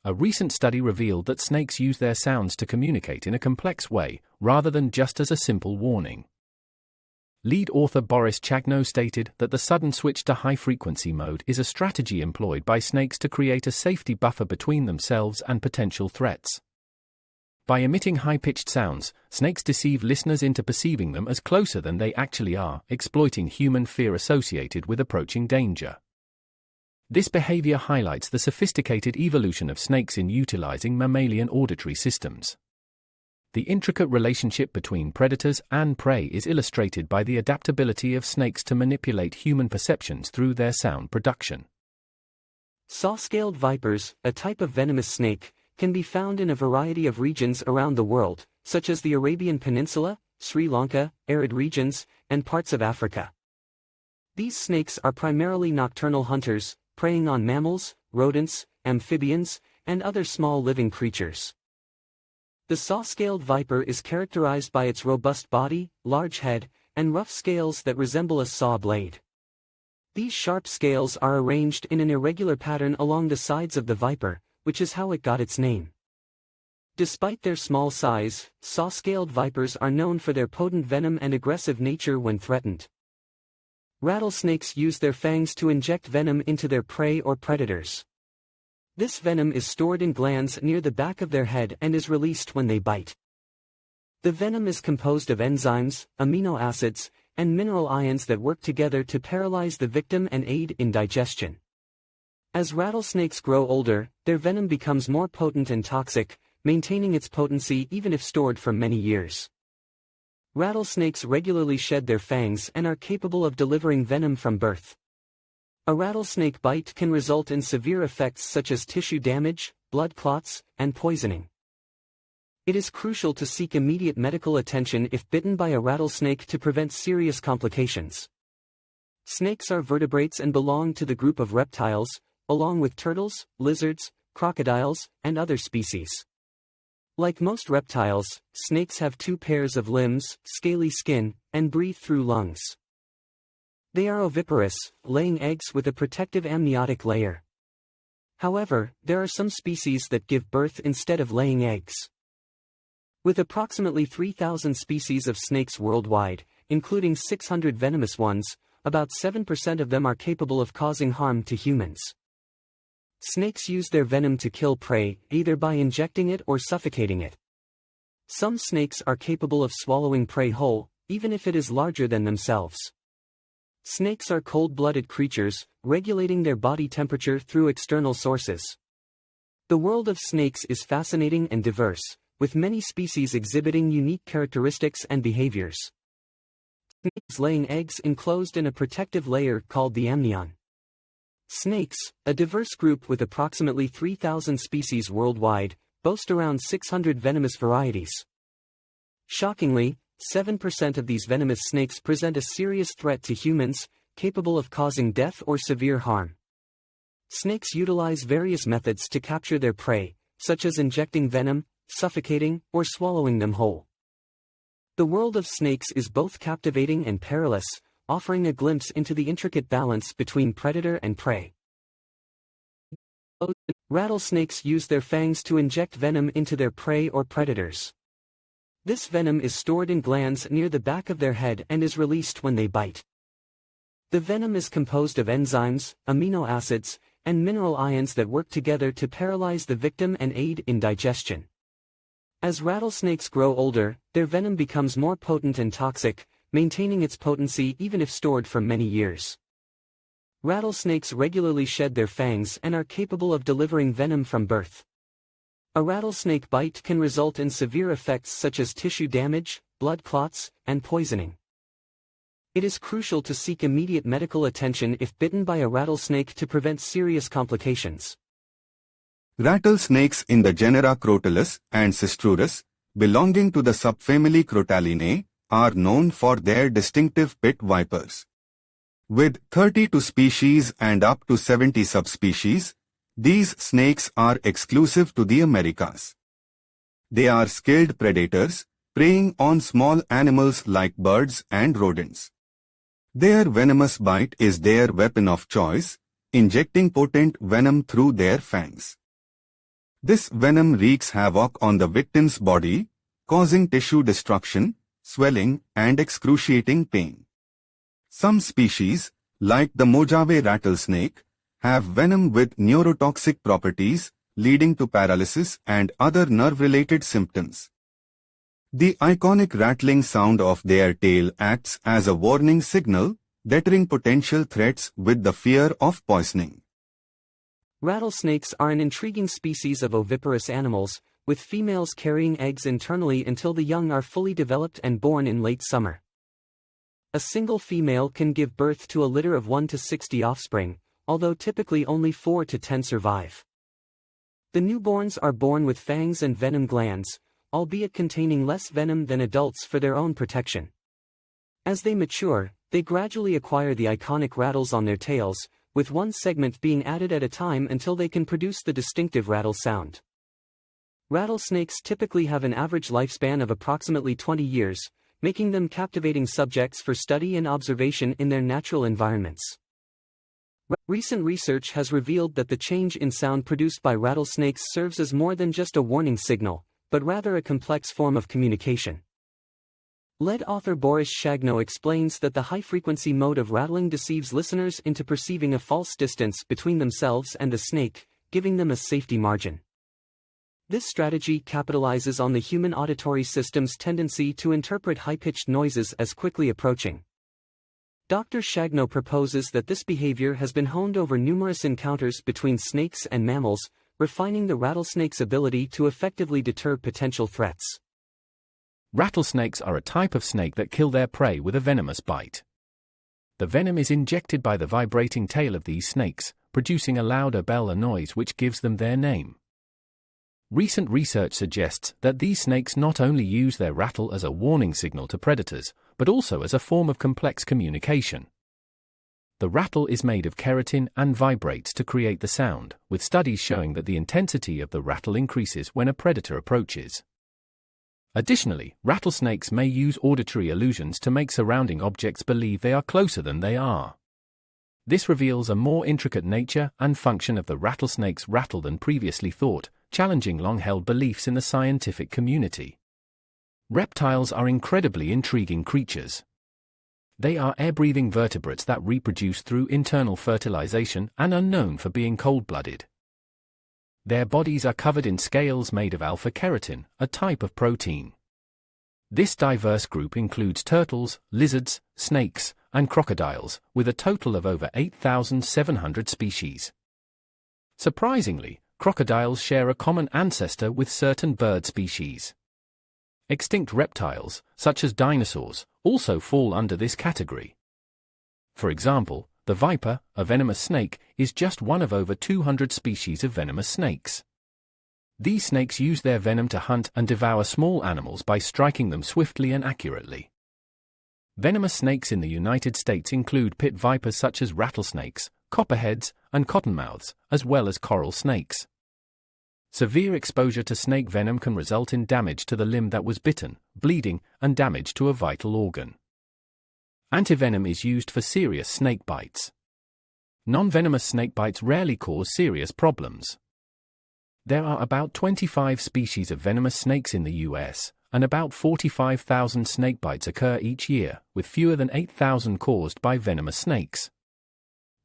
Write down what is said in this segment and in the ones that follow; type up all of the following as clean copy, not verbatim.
A recent study revealed that snakes use their sounds to communicate in a complex way, rather than just as a simple warning. Lead author Boris Chagno stated that the sudden switch to high-frequency mode is a strategy employed by snakes to create a safety buffer between themselves and potential threats. By emitting high-pitched sounds, snakes deceive listeners into perceiving them as closer than they actually are, exploiting human fear associated with approaching danger. This behavior highlights the sophisticated evolution of snakes in utilizing mammalian auditory systems. The intricate relationship between predators and prey is illustrated by the adaptability of snakes to manipulate human perceptions through their sound production. Saw-scaled vipers, a type of venomous snake, can be found in a variety of regions around the world, such as the Arabian Peninsula, Sri Lanka, arid regions, and parts of Africa. These snakes are primarily nocturnal hunters, preying on mammals, rodents, amphibians, and other small living creatures. The saw-scaled viper is characterized by its robust body, large head, and rough scales that resemble a saw blade. These sharp scales are arranged in an irregular pattern along the sides of the viper, which is how it got its name. Despite their small size, saw-scaled vipers are known for their potent venom and aggressive nature when threatened. Rattlesnakes use their fangs to inject venom into their prey or predators. This venom is stored in glands near the back of their head and is released when they bite. The venom is composed of enzymes, amino acids, and mineral ions that work together to paralyze the victim and aid in digestion. As rattlesnakes grow older, their venom becomes more potent and toxic, maintaining its potency even if stored for many years. Rattlesnakes regularly shed their fangs and are capable of delivering venom from birth. A rattlesnake bite can result in severe effects such as tissue damage, blood clots, and poisoning. It is crucial to seek immediate medical attention if bitten by a rattlesnake to prevent serious complications. Snakes are vertebrates and belong to the group of reptiles, along with turtles, lizards, crocodiles, and other species. Like most reptiles, snakes have two pairs of limbs, scaly skin, and breathe through lungs. They are oviparous, laying eggs with a protective amniotic layer. However, there are some species that give birth instead of laying eggs. With approximately 3,000 species of snakes worldwide, including 600 venomous ones, about 7% of them are capable of causing harm to humans. Snakes use their venom to kill prey, either by injecting it or suffocating it. Some snakes are capable of swallowing prey whole, even if it is larger than themselves. Snakes are cold-blooded creatures, regulating their body temperature through external sources. The world of snakes is fascinating and diverse, with many species exhibiting unique characteristics and behaviors. Snakes laying eggs enclosed in a protective layer called the amnion. Snakes, a diverse group with approximately 3,000 species worldwide, boast around 600 venomous varieties. Shockingly, 7% of these venomous snakes present a serious threat to humans, capable of causing death or severe harm. Snakes utilize various methods to capture their prey, such as injecting venom, suffocating, or swallowing them whole. The world of snakes is both captivating and perilous, offering a glimpse into the intricate balance between predator and prey. Rattlesnakes use their fangs to inject venom into their prey or predators. This venom is stored in glands near the back of their head and is released when they bite. The venom is composed of enzymes, amino acids, and mineral ions that work together to paralyze the victim and aid in digestion. As rattlesnakes grow older, their venom becomes more potent and toxic, maintaining its potency even if stored for many years. Rattlesnakes regularly shed their fangs and are capable of delivering venom from birth. A rattlesnake bite can result in severe effects such as tissue damage, blood clots, and poisoning. It is crucial to seek immediate medical attention if bitten by a rattlesnake to prevent serious complications. Rattlesnakes in the genera Crotalus and Sistrurus, belonging to the subfamily Crotalinae, are known for their distinctive pit vipers. With 32 species and up to 70 subspecies, these snakes are exclusive to the Americas. They are skilled predators, preying on small animals like birds and rodents. Their venomous bite is their weapon of choice, injecting potent venom through their fangs. This venom wreaks havoc on the victim's body, causing tissue destruction, swelling, and excruciating pain. Some species, like the Mojave rattlesnake, have venom with neurotoxic properties, leading to paralysis and other nerve-related symptoms. The iconic rattling sound of their tail acts as a warning signal, deterring potential threats with the fear of poisoning. Rattlesnakes are an intriguing species of oviparous animals, with females carrying eggs internally until the young are fully developed and born in late summer. A single female can give birth to a litter of 1 to 60 offspring, although typically only 4 to 10 survive. The newborns are born with fangs and venom glands, albeit containing less venom than adults for their own protection. As they mature, they gradually acquire the iconic rattles on their tails, with one segment being added at a time until they can produce the distinctive rattle sound. Rattlesnakes typically have an average lifespan of approximately 20 years, making them captivating subjects for study and observation in their natural environments. Recent research has revealed that the change in sound produced by rattlesnakes serves as more than just a warning signal, but rather a complex form of communication. Lead author Boris Shagno explains that the high-frequency mode of rattling deceives listeners into perceiving a false distance between themselves and the snake, giving them a safety margin. This strategy capitalizes on the human auditory system's tendency to interpret high-pitched noises as quickly approaching. Dr. Shagno proposes that this behavior has been honed over numerous encounters between snakes and mammals, refining the rattlesnake's ability to effectively deter potential threats. Rattlesnakes are a type of snake that kill their prey with a venomous bite. The venom is injected by the vibrating tail of these snakes, producing a louder bell noise which gives them their name. Recent research suggests that these snakes not only use their rattle as a warning signal to predators, but also as a form of complex communication. The rattle is made of keratin and vibrates to create the sound, with studies showing that the intensity of the rattle increases when a predator approaches. Additionally, rattlesnakes may use auditory illusions to make surrounding objects believe they are closer than they are. This reveals a more intricate nature and function of the rattlesnake's rattle than previously thought, challenging long-held beliefs in the scientific community. Reptiles are incredibly intriguing creatures. They are air-breathing vertebrates that reproduce through internal fertilization and are known for being cold-blooded. Their bodies are covered in scales made of alpha-keratin, a type of protein. This diverse group includes turtles, lizards, snakes, and crocodiles, with a total of over 8,700 species. Surprisingly, crocodiles share a common ancestor with certain bird species. Extinct reptiles, such as dinosaurs, also fall under this category. For example, the viper, a venomous snake, is just one of over 200 species of venomous snakes. These snakes use their venom to hunt and devour small animals by striking them swiftly and accurately. Venomous snakes in the United States include pit vipers such as rattlesnakes, copperheads, and cottonmouths, as well as coral snakes. Severe exposure to snake venom can result in damage to the limb that was bitten, bleeding, and damage to a vital organ. Antivenom is used for serious snake bites. Non-venomous snake bites rarely cause serious problems. There are about 25 species of venomous snakes in the US, and about 45,000 snake bites occur each year, with fewer than 8,000 caused by venomous snakes.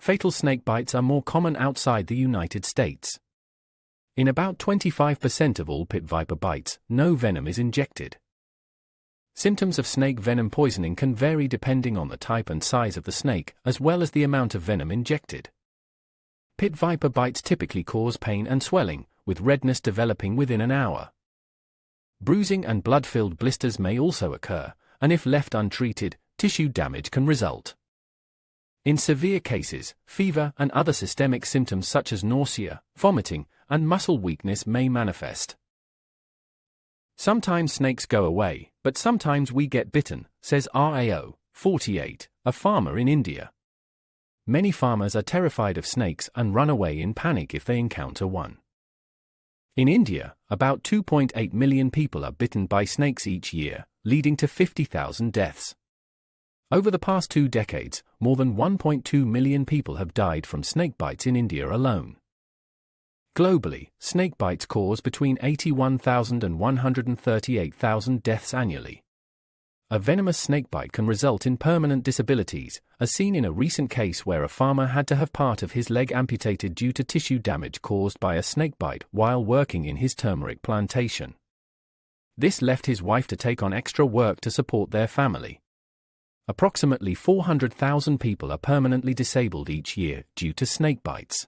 Fatal snake bites are more common outside the United States. In about 25% of all pit viper bites, no venom is injected. Symptoms of snake venom poisoning can vary depending on the type and size of the snake, as well as the amount of venom injected. Pit viper bites typically cause pain and swelling, with redness developing within an hour. Bruising and blood-filled blisters may also occur, and if left untreated, tissue damage can result. In severe cases, fever and other systemic symptoms such as nausea, vomiting, and muscle weakness may manifest. Sometimes snakes go away, but sometimes we get bitten, says Rao, 48, a farmer in India. Many farmers are terrified of snakes and run away in panic if they encounter one. In India, about 2.8 million people are bitten by snakes each year, leading to 50,000 deaths. Over the past 2 decades, more than 1.2 million people have died from snake bites in India alone. Globally, snakebites cause between 81,000 and 138,000 deaths annually. A venomous snakebite can result in permanent disabilities, as seen in a recent case where a farmer had to have part of his leg amputated due to tissue damage caused by a snakebite while working in his turmeric plantation. This left his wife to take on extra work to support their family. Approximately 400,000 people are permanently disabled each year due to snakebites.